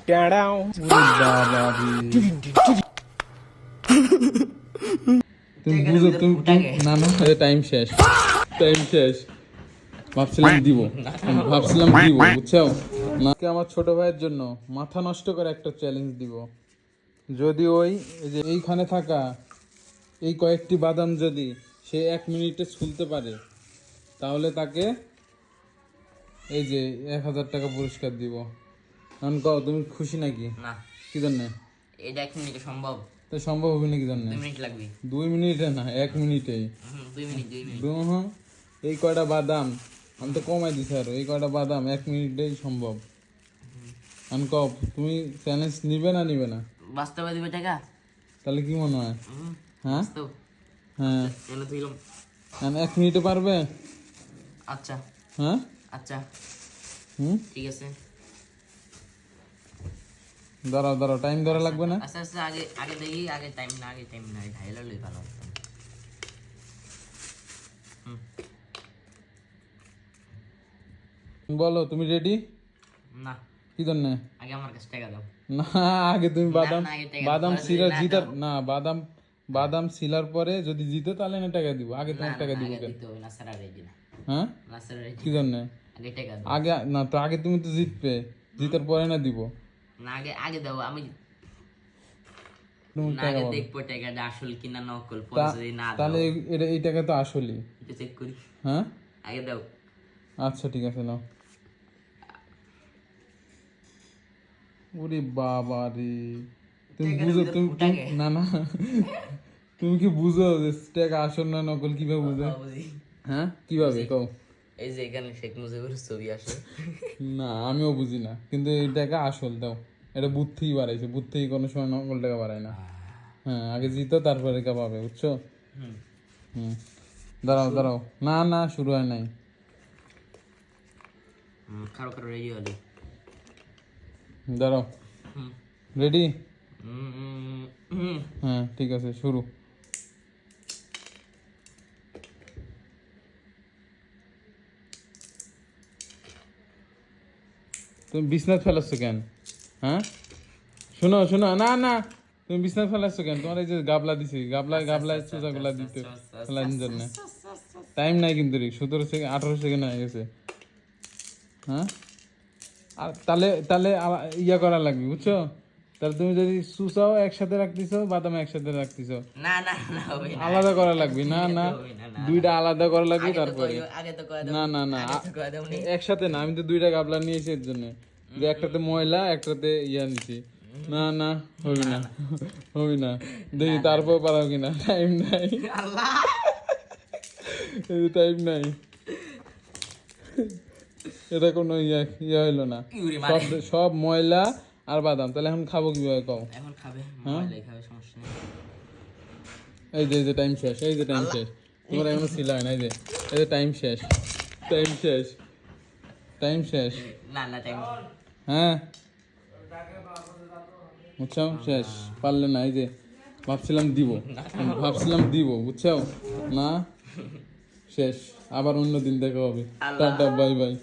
তুমি বুঝো, তুমি না না টাইম শেষ, টাইম শেষ। ভাবছিলাম দিব, বুঝছো না? আমার ছোট ভাইয়ের জন্য মাথা নষ্ট করে একটা চ্যালেঞ্জ দিব। যদি ওই যে এইখানে থাকা এই কয়েকটি বাদাম যদি সে 1 মিনিটে ছুলতে পারে, তাহলে তাকে এই যে 1000 টাকা পুরস্কার দিব। এখন কও, তুমি খুশি নাকি? না। কি জন্য? এটা 1 মিনিটে সম্ভব? তো সম্ভব হবে না কি জন্য? 2 মিনিট লাগবে। 2 মিনিটে না, 1 মিনিটেই। 2 মিনিট। এই কয়টা বাদাম আমি তো কমাই দিছি, আরো এই কয়টা বাদাম 1 মিনিটেই সম্ভব। এখন কও, তুমি চ্যালেঞ্জ নিবে না নিবে না? বাস্তবে দিবে টাকা? তাহলে কি মনে হয়? হ্যাঁ হ্যাঁ, এনে দিলাম। 1 মিনিটে পারবে? আচ্ছা হ্যাঁ আচ্ছা, ঠিক আছে। দাঁড়াও, টাইম ধরা লাগবে না? আচ্ছা আচ্ছা, আগে দেখি, আগে টাইম না ঢাইলা লই ভালো। বলো, তুমি রেডি? না। কি জন্য? আগে আমার কাছে টাকা দাও। না, আগে তুমি বাদাম সিলার জিতার না, বাদাম সিলার পরে যদি জিতো তাহলে না টাকা দিব। আগে তোমার টাকা দিব কেন? না স্যার, রেডি না। হ্যাঁ, না স্যার, রেডি। কি জন্য? আগে টাকা দাও। আগে না তো, আগে তুমি তো জিতবে, জিতার পরে না দিব। না, আগে দাও। আমি তুমি না, টাকা আগে পাবে। দেখবো টাকাটা আসল কিনা নকল। পরে যদি না দাও তাহলে এই টাকা তো আসলই। একটু চেক করি। হ্যাঁ, আগে দাও। আচ্ছা ঠিক আছে, নাও। ওরে বাবা রে, তুমি বুঝো, তুমি না না তুমি কি বুঝো যে টাকা আসল না নকল? কিভাবে বুঝো? হ্যাঁ, কিভাবে কও? এই যে এখানে শেখ মুজিবের ছবি আসে। না, আমিও বুঝি না, কিন্তু এই টাকা আসল। দাও, এটা বুদ্ধিই বাড়াইছে, বুদ্ধি কোনো সময় নকল টাকা বাড়ায় না। হ্যাঁ, আগে জিতো তারপরে টাকা পাবে, বুঝছো? দাঁড়াও, না শুরু হয় নাই। কারো রেডি হলি? দাঁড়াও, রেডি? হ্যাঁ, ঠিক আছে, শুরু। তুমি বিছনাথ ফেলাচ্ছ কেন? হ্যাঁ, শোনো, না তুমি বিছনাথ ফেলাচ্ছ কেন? তোমার এই যে গাবলা দিছি, গাবলায় চোজাগুলা দিতে ফেলার জন্য টাইম নাই কিন্তু। 17 সেকেন্ড 18 সেকেন্ড হয়ে গেছে। হ্যাঁ, আর তাহলে ইয়া করা লাগবে, বুঝছো? তাহলে তুমি যদি সুসাও একসাথে রাখতেছো, বাদাম একসাথে রাখতেছো, না আলাদা করা লাগবে। না, দুইটা আলাদা করা লাগবে। তারপরে না একসাথে না, আমি তো 2টা গাবলা নিয়েছি এর জন্য, যে একটাতে ময়লা একটাতে ইয়া নিছি। না হবি না, দেখি তারপর পারাও কিনা। টাইম নাই, এটা কোনো ইয়া হইলো না। সব ময়লা আর বাদাম। তাহলে এখন খাবো কিভাবে কও? এখন খাবে, ময়লাই খাবে, সমস্যা নেই। এই যে টাইম শেষ, তোমার এখনো ছিল না। এই যে টাইম শেষ। না টাইম। হ্যাঁ, বুঝছো? শেষ, পারলে না। এই যে ভাবছিলাম দিব, বুঝছো না? শেষ, আবার অন্য দিন দেখা হবে। Tata, bye bye.